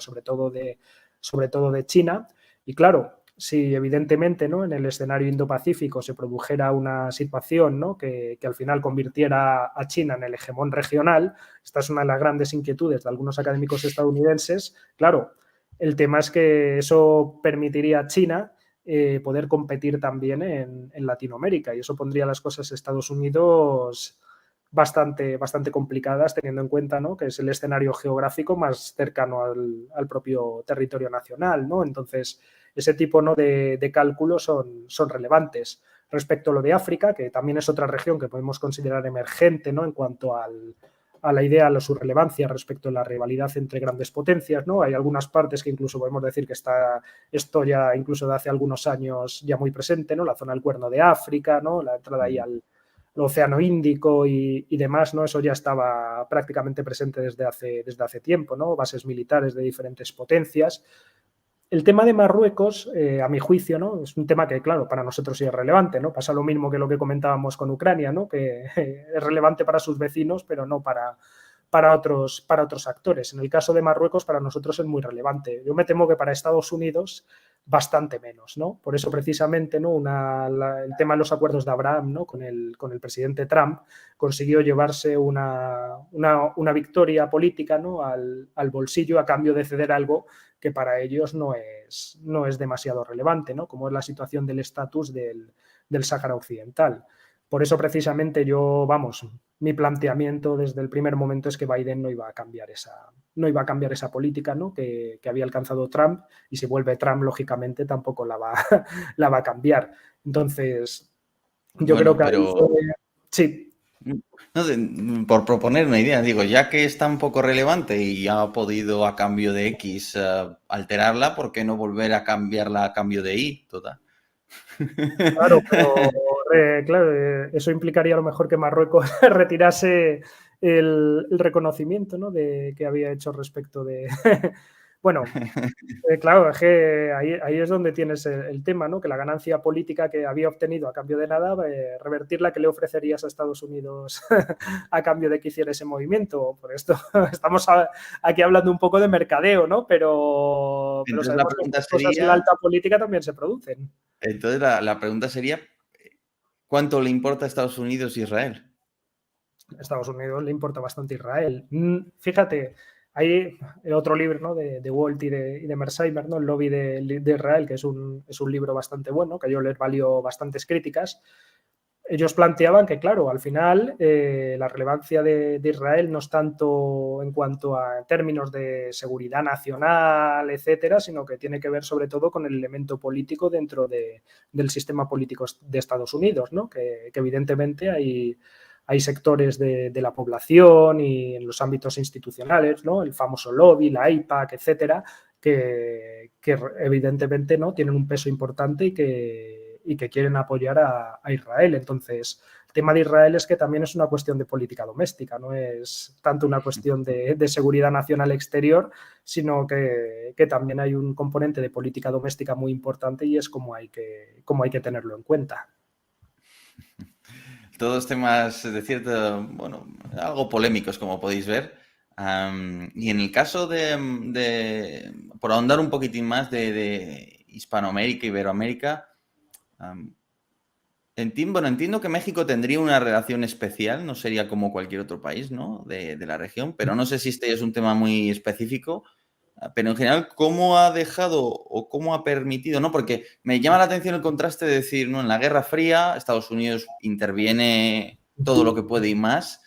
sobre todo de China. Y claro, si evidentemente, ¿no?, en el escenario Indo-Pacífico se produjera una situación, ¿no?, que al final convirtiera a China en el hegemón regional, esta es una de las grandes inquietudes de algunos académicos estadounidenses. Claro, el tema es que eso permitiría a China poder competir también en Latinoamérica, y eso pondría las cosas en Estados Unidos bastante complicadas, teniendo en cuenta, ¿no?, que es el escenario geográfico más cercano al propio territorio nacional, ¿no? Entonces, ese tipo, ¿no?, de cálculos son relevantes. Respecto a lo de África, que también es otra región que podemos considerar emergente, ¿no?, en cuanto a la idea, a su relevancia respecto a la rivalidad entre grandes potencias, ¿no? Hay algunas partes que incluso podemos decir que esto ya incluso de hace algunos años ya muy presente, ¿no? La zona del Cuerno de África, ¿no?, la entrada ahí al Océano Índico y demás, ¿no? Eso ya estaba prácticamente presente desde hace tiempo, ¿no? Bases militares de diferentes potencias. El tema de Marruecos, a mi juicio, ¿no?, es un tema que, claro, para nosotros sí es relevante, ¿no? Pasa lo mismo que lo que comentábamos con Ucrania, ¿no?, que es relevante para sus vecinos, pero no para otros actores. En el caso de Marruecos, para nosotros es muy relevante. Yo me temo que para Estados Unidos bastante menos, ¿no? Por eso precisamente, ¿no?, el tema de los acuerdos de Abraham, ¿no?, con el presidente Trump, consiguió llevarse una victoria política, ¿no?, al bolsillo a cambio de ceder algo que para ellos no es demasiado relevante, ¿no?, como es la situación del estatus del Sáhara Occidental. Por eso precisamente mi planteamiento desde el primer momento es que Biden no iba a cambiar esa política, ¿no?, que había alcanzado Trump, y si vuelve Trump, lógicamente, tampoco la va a cambiar. Entonces, yo creo Bueno, que ahí pero sí. no, por proponer una idea, digo, ya que es tan poco relevante y ha podido a cambio de X alterarla, ¿por qué no volver a cambiarla a cambio de Y? Total. Claro, pero claro, eso implicaría a lo mejor que Marruecos retirase el reconocimiento, ¿no?, que había hecho respecto de... Bueno, claro, es que ahí es donde tienes el tema, ¿no?, que la ganancia política que había obtenido a cambio de nada, revertirla, ¿que le ofrecerías a Estados Unidos a cambio de que hiciera ese movimiento? Por esto estamos aquí hablando un poco de mercadeo, ¿no? Pero Entonces la sabemos que pregunta estas cosas en la sería, alta política también se producen. la pregunta sería, ¿cuánto le importa a Estados Unidos e Israel? A Estados Unidos le importa bastante Israel. Fíjate, hay otro libro, ¿no?, de Walt y de Merzheimer, ¿no?, El lobby de Israel, que es un libro bastante bueno, que yo les valió bastantes críticas. Ellos planteaban que, claro, al final la relevancia de Israel no es tanto en cuanto a términos de seguridad nacional, etcétera, sino que tiene que ver sobre todo con el elemento político dentro del sistema político de Estados Unidos, ¿no?, que evidentemente hay sectores de la población y en los ámbitos institucionales, ¿no?, el famoso lobby, la AIPAC, etcétera, que evidentemente, ¿no?, tienen un peso importante y que quieren apoyar a Israel. Entonces, el tema de Israel es que también es una cuestión de política doméstica, no es tanto una cuestión de seguridad nacional exterior, sino que también hay un componente de política doméstica muy importante, y es como hay que tenerlo en cuenta. Todos temas de cierto, bueno, algo polémicos, como podéis ver. Y en el caso por ahondar un poquitín más de Hispanoamérica, Iberoamérica, entiendo que México tendría una relación especial, no sería como cualquier otro país, ¿no?, de la región, pero no sé si este es un tema muy específico. Pero en general, ¿cómo ha dejado o cómo ha permitido? ¿No? Porque me llama la atención el contraste de decir, ¿no?, en la Guerra Fría, Estados Unidos interviene todo lo que puede y más,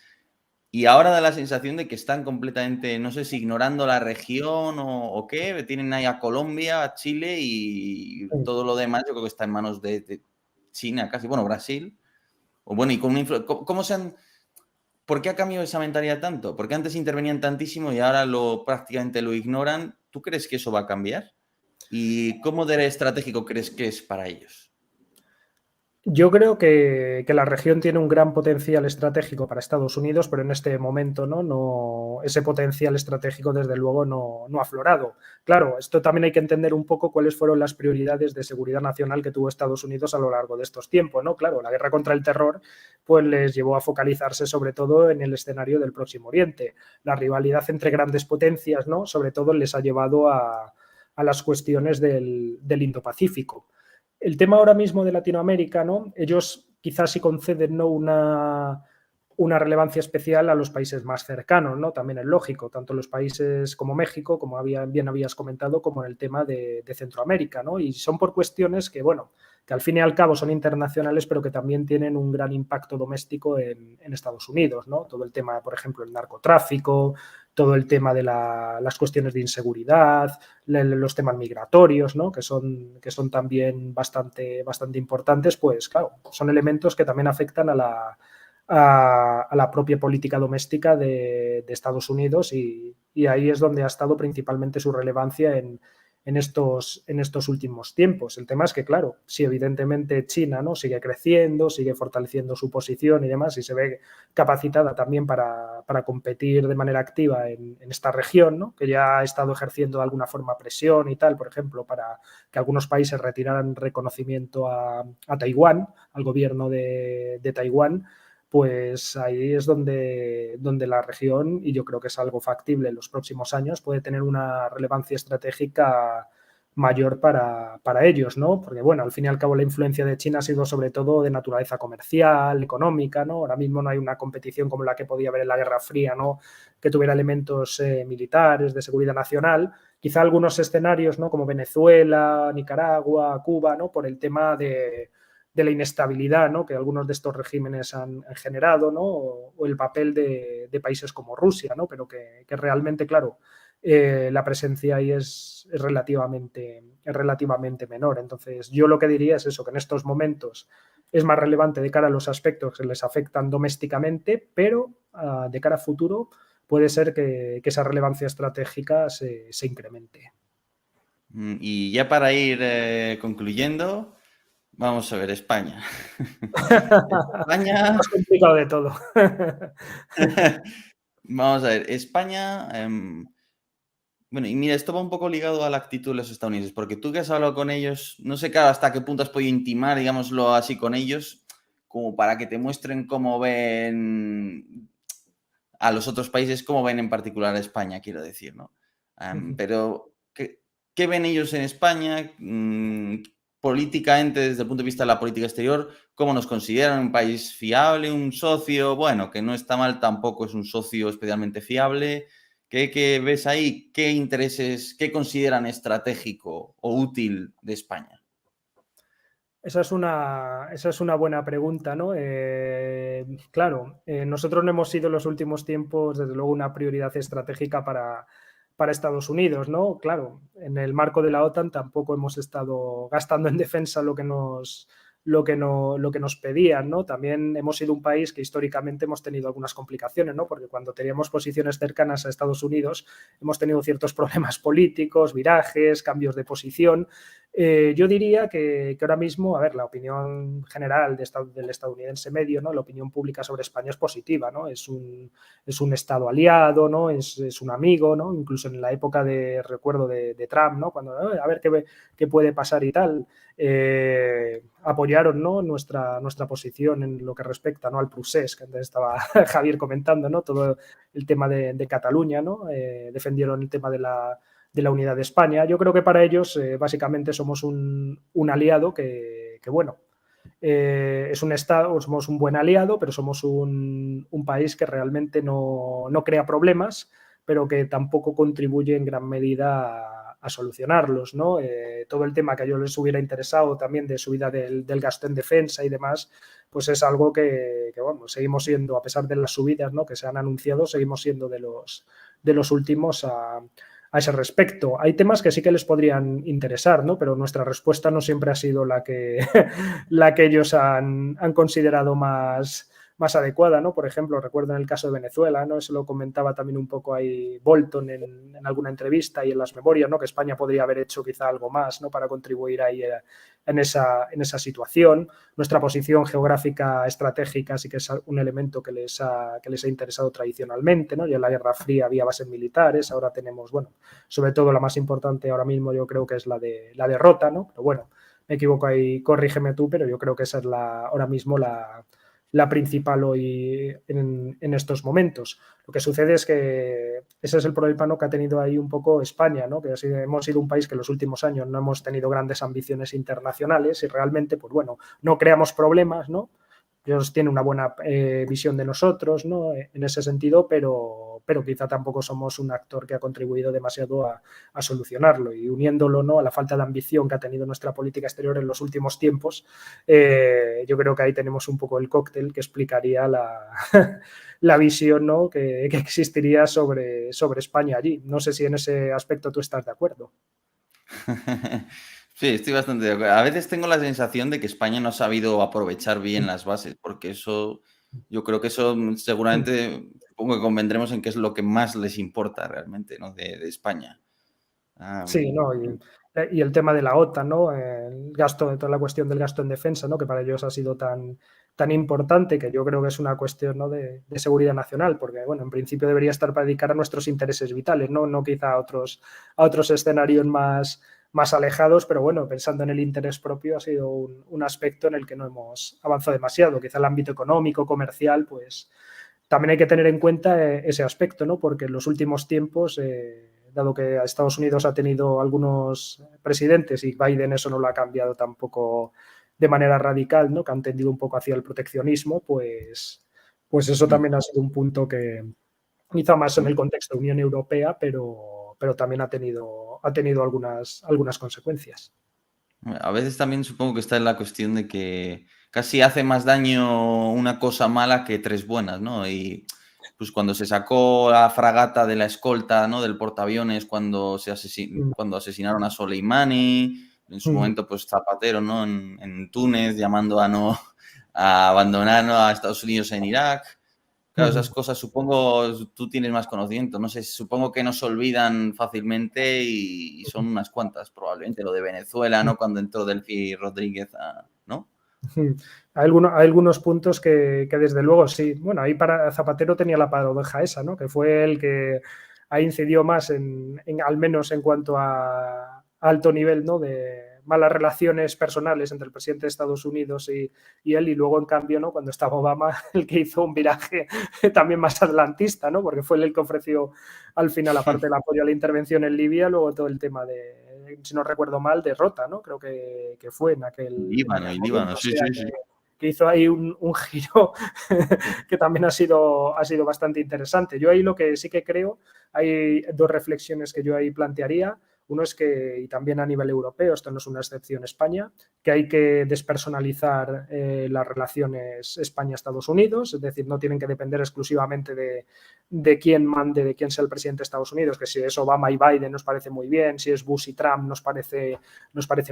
y ahora da la sensación de que están completamente, no sé si ignorando la región o qué, tienen ahí a Colombia, a Chile, y todo lo demás yo creo que está en manos de China casi, bueno, Brasil, o bueno, y con ¿cómo se han... ¿Por qué ha cambiado esa mentalidad tanto? Porque antes intervenían tantísimo y ahora prácticamente lo ignoran. ¿Tú crees que eso va a cambiar? ¿Y cómo de estratégico crees que es para ellos? Yo creo que la región tiene un gran potencial estratégico para Estados Unidos, pero en este momento ese potencial estratégico desde luego no ha aflorado. Claro, esto también hay que entender un poco cuáles fueron las prioridades de seguridad nacional que tuvo Estados Unidos a lo largo de estos tiempos, ¿no? Claro, la guerra contra el terror pues les llevó a focalizarse sobre todo en el escenario del Próximo Oriente. La rivalidad entre grandes potencias, ¿no? Sobre todo les ha llevado a las cuestiones del Indo-Pacífico. El tema ahora mismo de Latinoamérica, ¿no? Ellos quizás sí conceden, ¿no?, una relevancia especial a los países más cercanos, ¿no? También es lógico, tanto los países como México, como bien habías comentado, como en el tema de Centroamérica, ¿no? Y son por cuestiones que, bueno, que al fin y al cabo son internacionales, pero que también tienen un gran impacto doméstico en Estados Unidos, ¿no? Todo el tema, por ejemplo, el narcotráfico, todo el tema de las cuestiones de inseguridad, los temas migratorios, ¿no? que son también bastante importantes, pues claro, son elementos que también afectan a la propia política doméstica de Estados Unidos y ahí es donde ha estado principalmente su relevancia en estos últimos tiempos. El tema es que, claro, si evidentemente China, ¿no?, sigue creciendo, sigue fortaleciendo su posición y demás, y se ve capacitada también para competir de manera activa en esta región, ¿no?, que ya ha estado ejerciendo de alguna forma presión y tal, por ejemplo, para que algunos países retiraran reconocimiento a Taiwán, al gobierno de Taiwán, pues ahí es donde la región, y yo creo que es algo factible en los próximos años, puede tener una relevancia estratégica mayor para ellos, ¿no? Porque, bueno, al fin y al cabo la influencia de China ha sido sobre todo de naturaleza comercial, económica, ¿no? Ahora mismo no hay una competición como la que podía haber en la Guerra Fría, ¿no?, que tuviera elementos militares, de seguridad nacional. Quizá algunos escenarios, ¿no?, como Venezuela, Nicaragua, Cuba, ¿no?, por el tema de la inestabilidad, ¿no?, que algunos de estos regímenes han generado, ¿no?, o el papel de países como Rusia, ¿no?, pero que realmente, claro, la presencia ahí es relativamente menor. Entonces, yo lo que diría es eso, que en estos momentos es más relevante de cara a los aspectos que les afectan domésticamente, pero de cara a futuro puede ser que esa relevancia estratégica se incremente. Y ya para ir concluyendo, vamos a ver España. España. Más complicado de todo. Vamos a ver, España. Bueno, y mira, esto va un poco ligado a la actitud de los estadounidenses, porque tú que has hablado con ellos, no sé, claro, hasta qué punto has podido intimar, digámoslo así, con ellos, como para que te muestren cómo ven a los otros países, cómo ven en particular a España, quiero decir, ¿no? Pero, ¿qué ven ellos en España? Políticamente, desde el punto de vista de la política exterior, ¿cómo nos consideran? ¿Un país fiable? ¿Un socio? Bueno, que no está mal, tampoco es un socio especialmente fiable. ¿Qué ves ahí? ¿Qué intereses, qué consideran estratégico o útil de España? Esa es una buena pregunta, ¿no? Claro, nosotros no hemos sido en los últimos tiempos, desde luego, una prioridad estratégica para Estados Unidos, ¿no? Claro, en el marco de la OTAN tampoco hemos estado gastando en defensa lo que nos pedían, ¿no? También hemos sido un país que históricamente hemos tenido algunas complicaciones, ¿no? Porque cuando teníamos posiciones cercanas a Estados Unidos hemos tenido ciertos problemas políticos, virajes, cambios de posición. Yo diría que ahora mismo, a ver, la opinión general del estadounidense medio, ¿no?, la opinión pública sobre España es positiva, ¿no? Es un estado aliado, ¿no? Es un amigo, ¿no? Incluso en la época recuerdo de Trump, ¿no?, cuando a ver qué puede pasar y tal, apoyaron, ¿no?, nuestra posición en lo que respecta, ¿no?, al procés, que antes estaba Javier comentando, ¿no?, todo el tema de Cataluña, ¿no? Defendieron el tema de la unidad de España. Yo creo que para ellos básicamente somos un aliado que bueno, es un Estado, somos un buen aliado, pero somos un país que realmente no crea problemas, pero que tampoco contribuye en gran medida a solucionarlos, ¿no? Todo el tema que a ellos les hubiera interesado también de subida del gasto en defensa y demás, pues es algo que bueno, seguimos siendo, a pesar de las subidas, ¿no?, que se han anunciado, seguimos siendo de los últimos a ese respecto. Hay temas que sí que les podrían interesar, ¿no?, pero nuestra respuesta no siempre ha sido la que ellos han considerado más más adecuada, ¿no? Por ejemplo, recuerdo en el caso de Venezuela, ¿no? Eso lo comentaba también un poco ahí Bolton en alguna entrevista y en las memorias, ¿no? Que España podría haber hecho quizá algo más, ¿no? Para contribuir ahí en esa situación. Nuestra posición geográfica estratégica sí que es un elemento que les ha interesado tradicionalmente, ¿no? Ya en la Guerra Fría había bases militares, ahora tenemos, bueno, sobre todo la más importante ahora mismo yo creo que es la de la derrota, ¿no? Pero bueno, me equivoco ahí, corrígeme tú, pero yo creo que esa es ahora mismo la principal hoy en estos momentos. Lo que sucede es que ese es el problema, ¿no? Que ha tenido ahí un poco España, ¿no? Que hemos sido un país que en los últimos años no hemos tenido grandes ambiciones internacionales y realmente, pues bueno, no creamos problemas, ¿no? Ellos tienen una buena visión de nosotros, ¿no? En ese sentido, pero quizá tampoco somos un actor que ha contribuido demasiado a solucionarlo. Y uniéndolo, ¿no? A la falta de ambición que ha tenido nuestra política exterior en los últimos tiempos, yo creo que ahí tenemos un poco el cóctel que explicaría la visión, ¿no? que existiría sobre España allí. No sé si en ese aspecto tú estás de acuerdo. Sí, estoy bastante de acuerdo. A veces tengo la sensación de que España no ha sabido aprovechar bien las bases, porque yo creo que eso seguramente, supongo que convendremos en qué es lo que más les importa realmente, ¿no? De España. Sí, ¿no? Y el tema de la OTAN, ¿no? El gasto, toda la cuestión del gasto en defensa, ¿no? Que para ellos ha sido tan importante, que yo creo que es una cuestión, ¿no? de seguridad nacional, porque, bueno, en principio debería estar para dedicar a nuestros intereses vitales, ¿no? No quizá a otros escenarios más alejados, pero bueno, pensando en el interés propio ha sido un aspecto en el que no hemos avanzado demasiado. Quizá el ámbito económico, comercial, pues también hay que tener en cuenta ese aspecto, ¿no? Porque en los últimos tiempos, dado que Estados Unidos ha tenido algunos presidentes y Biden eso no lo ha cambiado tampoco de manera radical, ¿no? Que han tendido un poco hacia el proteccionismo, pues eso también ha sido un punto que quizá más en el contexto de Unión Europea, pero también ha tenido algunas consecuencias. A veces también supongo que está en la cuestión de que casi hace más daño una cosa mala que tres buenas, ¿no? Y pues cuando se sacó la fragata de la escolta, ¿no? Del portaaviones, cuando asesinaron a Soleimani, en su momento pues Zapatero, ¿no? En Túnez, llamando a no a abandonar, ¿no? A Estados Unidos en Irak. Claro, esas cosas supongo tú tienes más conocimiento, no sé, supongo que no se olvidan fácilmente y son unas cuantas probablemente. Lo de Venezuela, ¿no? Cuando entró Delcy Rodríguez, ¿no? Hay algunos puntos que desde luego sí. Bueno, ahí para Zapatero tenía la paradoja esa, ¿no? Que fue el que ahí incidió más al menos en cuanto a alto nivel, ¿no? De malas relaciones personales entre el presidente de Estados Unidos y él, y luego en cambio, ¿no? Cuando estaba Obama, el que hizo un viraje también más adelantista, ¿no? Porque fue él el que ofreció al final, aparte del apoyo a la intervención en Libia, luego todo el tema de, si no recuerdo mal, de Rota, ¿no? Creo que fue en aquel Líbano, momento. O sí, sea, sí, sí. que hizo ahí un giro que también ha sido bastante interesante. Yo ahí lo que sí que creo, hay dos reflexiones que yo ahí plantearía. Uno es que, y también a nivel europeo, esto no es una excepción España, que hay que despersonalizar las relaciones España-Estados Unidos, es decir, no tienen que depender exclusivamente de quién mande, de quién sea el presidente de Estados Unidos, que si es Obama y Biden nos parece muy bien, si es Bush y Trump nos parece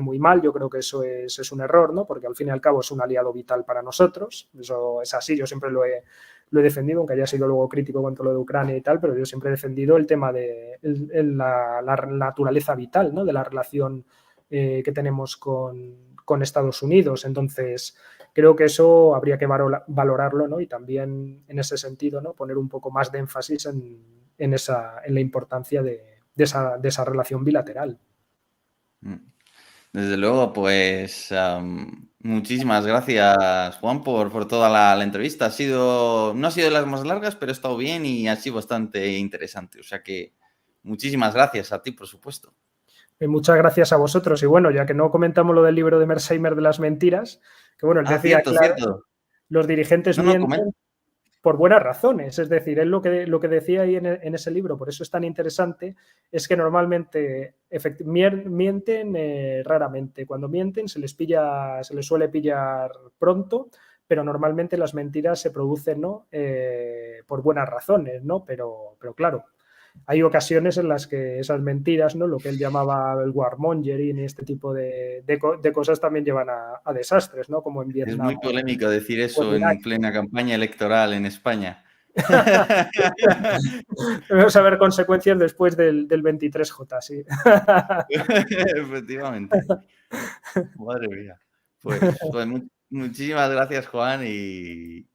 muy mal. Yo creo que eso es un error, ¿no? Porque al fin y al cabo es un aliado vital para nosotros, eso es así, yo siempre lo he defendido, aunque haya sido luego crítico cuanto a lo de Ucrania y tal, pero yo siempre he defendido el tema de la naturaleza vital, ¿no? De la relación que tenemos con Estados Unidos. Entonces, creo que eso habría que valorarlo, ¿no? Y también en ese sentido, ¿no? Poner un poco más de énfasis en la importancia de esa relación bilateral. Desde luego, pues muchísimas gracias, Juan, por toda la entrevista. No ha sido de las más largas, pero ha estado bien y ha sido bastante interesante. O sea que muchísimas gracias a ti, por supuesto. Muchas gracias a vosotros. Y bueno, ya que no comentamos lo del libro de Mearsheimer de las mentiras, que bueno, él decía Cierto, que cierto. los dirigentes No, comenta. mienten por buenas razones. Es decir, él lo que decía ahí en ese libro, por eso es tan interesante, es que normalmente mienten raramente. Cuando mienten se les suele pillar pronto, pero normalmente las mentiras se producen, ¿no? Por buenas razones, ¿no? Pero claro, hay ocasiones en las que esas mentiras, ¿no? Lo que él llamaba el warmongering y este tipo de cosas también llevan a desastres, ¿no? Como en Es Vietnam muy polémico decir o en eso Irak. en plena campaña electoral en España. Vamos a ver consecuencias después del 23J, sí. Efectivamente. Madre mía. Pues muchísimas gracias, Juan, y